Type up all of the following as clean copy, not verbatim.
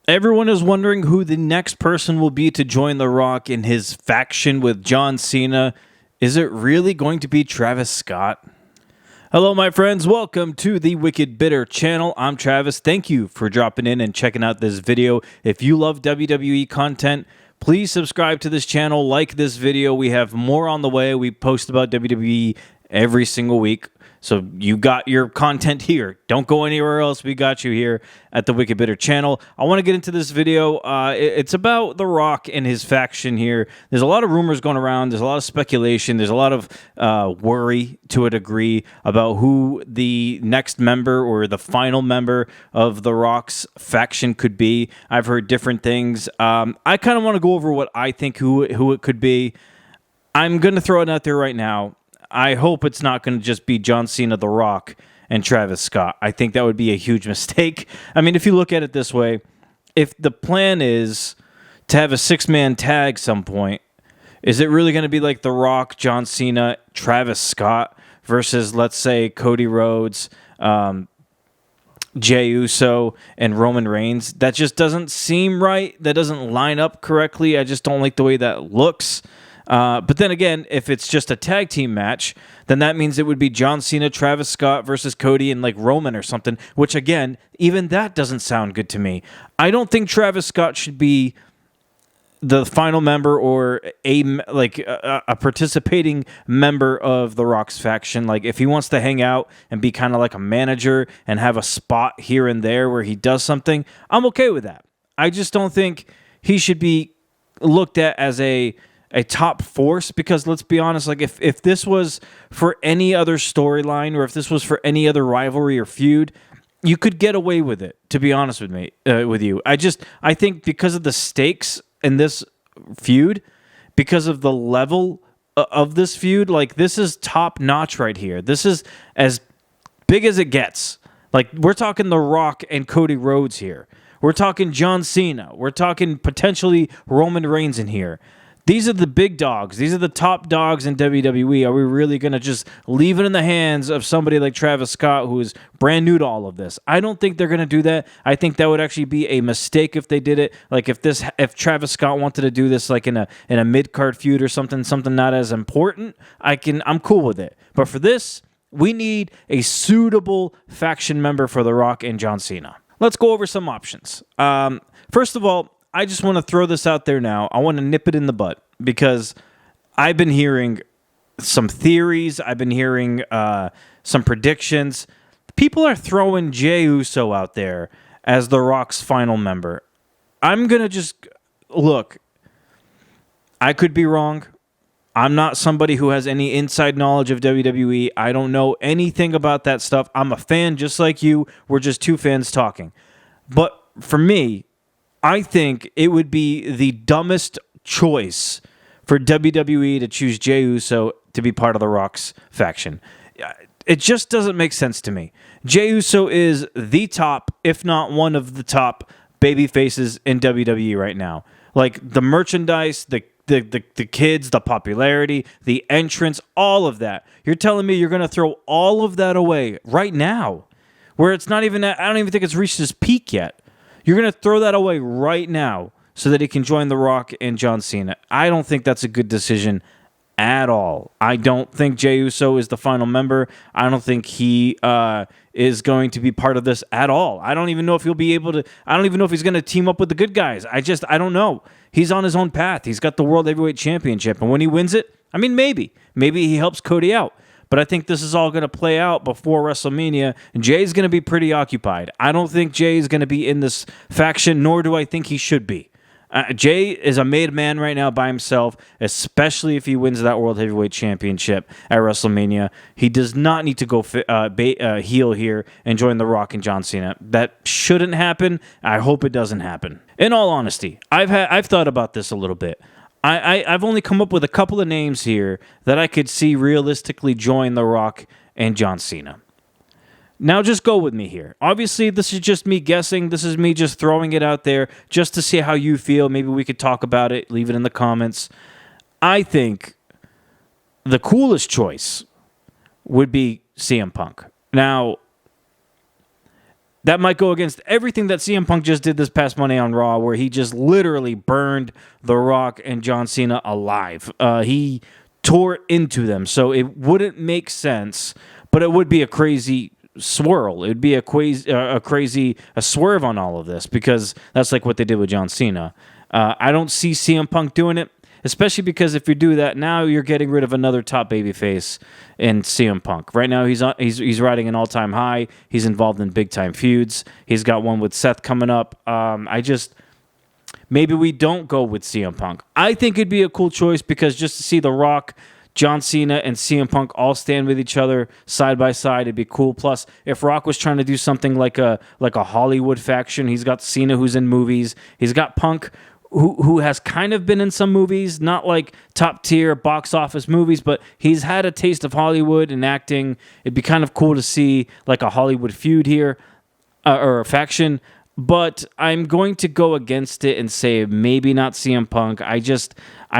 Everyone is wondering who the next person will be to join The Rock in his faction with John Cena. Is it really going to be Travis Scott? Hello, my friends. Welcome to the Wicked Bitter channel. I'm Travis. Thank you for dropping in and checking out this video. If you love WWE content, please subscribe to this channel, like this video. We have more on the way. We post about WWE every single week. So you got your content here. Don't go anywhere else. We got you here at the Wicked Bitter channel. I want to get into this video. It's about The Rock and his faction here. There's a lot of rumors going around. There's a lot of speculation. There's a lot of worry to a degree about who the next member or the final member of The Rock's faction could be. I've heard different things. I kind of want to go over what I think who it could be. I'm going to throw it out there right now. I hope it's not going to just be John Cena, The Rock, and Travis Scott. I think that would be a huge mistake. I mean, if you look at it this way, if the plan is to have a six-man tag some point, is it really going to be like The Rock, John Cena, Travis Scott versus, let's say, Cody Rhodes, Jey Uso, and Roman Reigns? That just doesn't seem right. That doesn't line up correctly. I just don't like the way that looks. But then again, if it's just a tag team match, then that means it would be John Cena, Travis Scott versus Cody and like Roman or something, which again, even that doesn't sound good to me. I don't think Travis Scott should be the final member or a participating member of The Rock's faction. Like if he wants to hang out and be kind of like a manager and have a spot here and there where he does something, I'm okay with that. I just don't think he should be looked at as a top force, because let's be honest, like if this was for any other storyline or if this was for any other rivalry or feud, you could get away with it, to be honest with you. I think because of the stakes in this feud, because of the level of this feud, like this is top notch right here. This is as big as it gets. Like we're talking The Rock and Cody Rhodes here. We're talking John Cena. We're talking potentially Roman Reigns in here. These are the big dogs. These are the top dogs in WWE. Are we really going to just leave it in the hands of somebody like Travis Scott, who is brand new to all of this? I don't think they're going to do that. I think that would actually be a mistake if they did it. Like if Travis Scott wanted to do this like in a mid-card feud or something not as important, I'm cool with it. But for this, we need a suitable faction member for The Rock and John Cena. Let's go over some options. First of all, I just want to throw this out there now. I want to nip it in the butt because I've been hearing some theories. I've been hearing some predictions. People are throwing Jey Uso out there as The Rock's final member. I'm going to just... Look, I could be wrong. I'm not somebody who has any inside knowledge of WWE. I don't know anything about that stuff. I'm a fan just like you. We're just two fans talking. But for me, I think it would be the dumbest choice for WWE to choose Jey Uso to be part of The Rock's faction. It just doesn't make sense to me. Jey Uso is the top, if not one of the top, baby faces in WWE right now. Like the merchandise, the kids, the popularity, the entrance, all of that. You're telling me you're going to throw all of that away right now, where it's not even, I don't even think it's reached its peak yet. You're going to throw that away right now so that he can join The Rock and John Cena. I don't think that's a good decision at all. I don't think Jey Uso is the final member. I don't think he is going to be part of this at all. I don't even know if he'll be able to. I don't even know if he's going to team up with the good guys. I don't know. He's on his own path. He's got the World Heavyweight Championship. And when he wins it, I mean, maybe he helps Cody out. But I think this is all going to play out before WrestleMania, and Jay's going to be pretty occupied. I don't think Jay is going to be in this faction, nor do I think he should be. Jay is a made man right now by himself, especially if he wins that World Heavyweight Championship at WrestleMania. He does not need to go heel here and join The Rock and John Cena. That shouldn't happen. I hope it doesn't happen. In all honesty, I've thought about this a little bit. I've only come up with a couple of names here that I could see realistically join The Rock and John Cena. Now just go with me here. Obviously, this is just me guessing. This is me just throwing it out there just to see how you feel. Maybe we could talk about it. Leave it in the comments. I think the coolest choice would be CM Punk. Now, that might go against everything that CM Punk just did this past Monday on Raw, where he just literally burned The Rock and John Cena alive. He tore into them, so it wouldn't make sense, but it would be a crazy swirl. It would be a swerve on all of this, because that's like what they did with John Cena. I don't see CM Punk doing it, especially because if you do that now, you're getting rid of another top babyface in CM Punk. Right now, he's riding an all-time high. He's involved in big-time feuds. He's got one with Seth coming up. Maybe we don't go with CM Punk. I think it'd be a cool choice, because just to see The Rock, John Cena, and CM Punk all stand with each other side by side, it'd be cool. Plus, if Rock was trying to do something like a Hollywood faction, he's got Cena, who's in movies. He's got Punk, who has kind of been in some movies, not like top tier box office movies, but he's had a taste of Hollywood and acting. It'd be kind of cool to see like a Hollywood feud here, or a faction. But I'm going to go against it and say maybe not CM Punk. I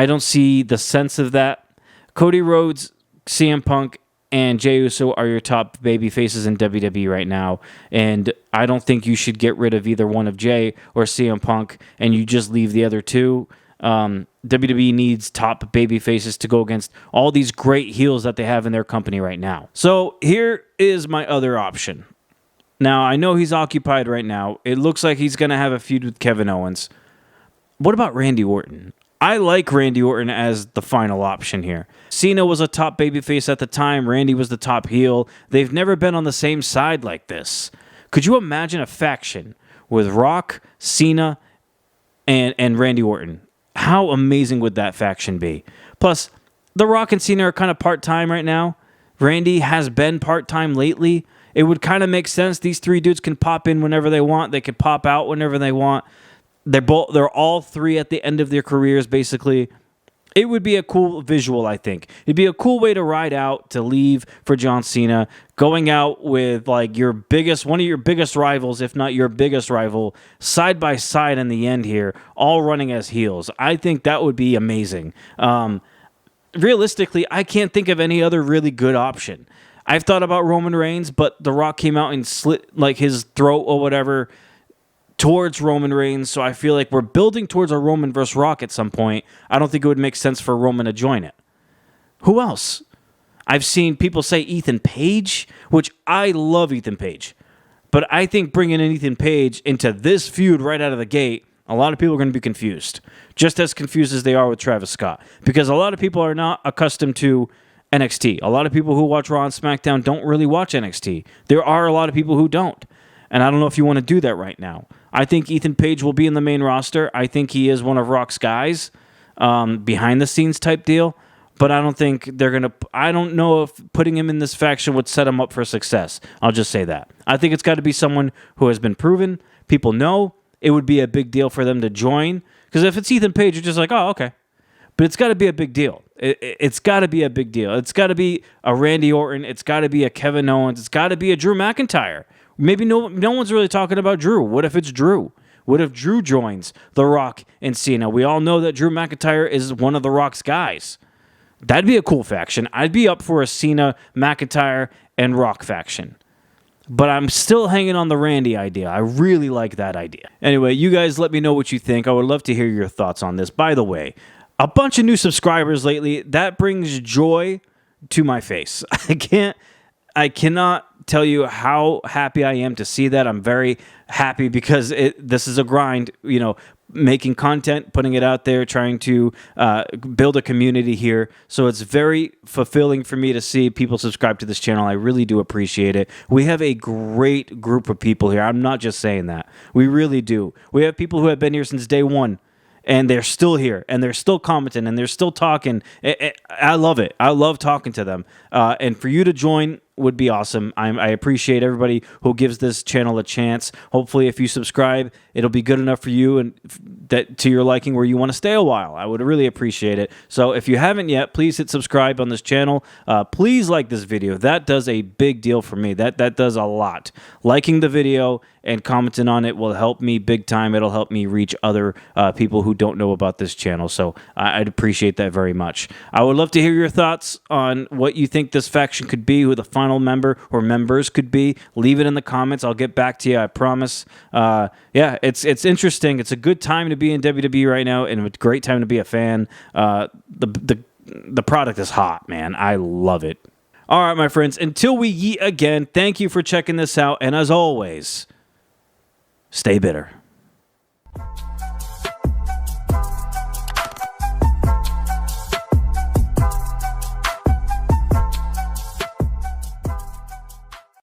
don't see the sense of that. Cody Rhodes, CM Punk, and Jey Uso are your top baby faces in WWE right now, and I don't think you should get rid of either one of Jey or CM Punk, and you just leave the other two. WWE needs top baby faces to go against all these great heels that they have in their company right now. So here is my other option. Now, I know he's occupied right now. It looks like he's going to have a feud with Kevin Owens. What about Randy Orton? I like Randy Orton as the final option here. Cena was a top babyface at the time. Randy was the top heel. They've never been on the same side like this. Could you imagine a faction with Rock, Cena, and Randy Orton? How amazing would that faction be? Plus, The Rock and Cena are kind of part-time right now. Randy has been part-time lately. It would kind of make sense. These three dudes can pop in whenever they want. They can pop out whenever they want. They're all three at the end of their careers, basically. It would be a cool visual, I think. It'd be a cool way to ride out, to leave for John Cena, going out with like one of your biggest rivals, if not your biggest rival, side by side in the end here, all running as heels. I think that would be amazing. Realistically, I can't think of any other really good option. I've thought about Roman Reigns, but The Rock came out and slit like his throat or whatever towards Roman Reigns, so I feel like we're building towards a Roman versus Rock at some point. I don't think it would make sense for Roman to join it. Who else? I've seen people say Ethan Page, which I love Ethan Page, but I think bringing in Ethan Page into this feud right out of the gate, a lot of people are going to be confused, just as confused as they are with Travis Scott, because a lot of people are not accustomed to NXT. A lot of people who watch Raw and SmackDown don't really watch NXT. There are a lot of people who don't, and I don't know if you want to do that right now. I think Ethan Page will be in the main roster. I think he is one of Rock's guys, behind the scenes type deal. But I don't think they're going to... I don't know if putting him in this faction would set him up for success. I'll just say that. I think it's got to be someone who has been proven. People know. It would be a big deal for them to join. Because if it's Ethan Page, you're just like, oh, okay. But it's got to be a big deal. It's got to be a big deal. It's got to be a Randy Orton. It's got to be a Kevin Owens. It's got to be a Drew McIntyre. Maybe no one's really talking about Drew. What if it's Drew? What if Drew joins The Rock and Cena? We all know that Drew McIntyre is one of The Rock's guys. That'd be a cool faction. I'd be up for a Cena, McIntyre, and Rock faction. But I'm still hanging on the Randy idea. I really like that idea. Anyway, you guys let me know what you think. I would love to hear your thoughts on this. By the way, a bunch of new subscribers lately. That brings joy to my face. I cannot tell you how happy I am to see that. I'm very happy because this is a grind, making content, putting it out there, trying to build a community here. So it's very fulfilling for me to see people subscribe to this channel. I really do appreciate it. We have a great group of people here. I'm not just saying that. We really do. We have people who have been here since day one, and they're still here, and they're still commenting, and they're still talking. I love it. I love talking to them. And for you to join would be awesome. I appreciate everybody who gives this channel a chance. Hopefully, if you subscribe, it'll be good enough for you and that to your liking where you want to stay a while. I would really appreciate it. So if you haven't yet, please hit subscribe on this channel. Please like this video. That does a big deal for me. That does a lot. Liking the video and commenting on it will help me big time. It'll help me reach other people who don't know about this channel. So I'd appreciate that very much. I would love to hear your thoughts on what you think this faction could be, who the final member or members could be. Leave it in the comments. I'll get back to you, I promise. Yeah, it's interesting. It's a good time to be in WWE right now, and a great time to be a fan. The product is hot, man. I love it. All right, my friends, until we yeet again, thank you for checking this out. And as always, stay bitter.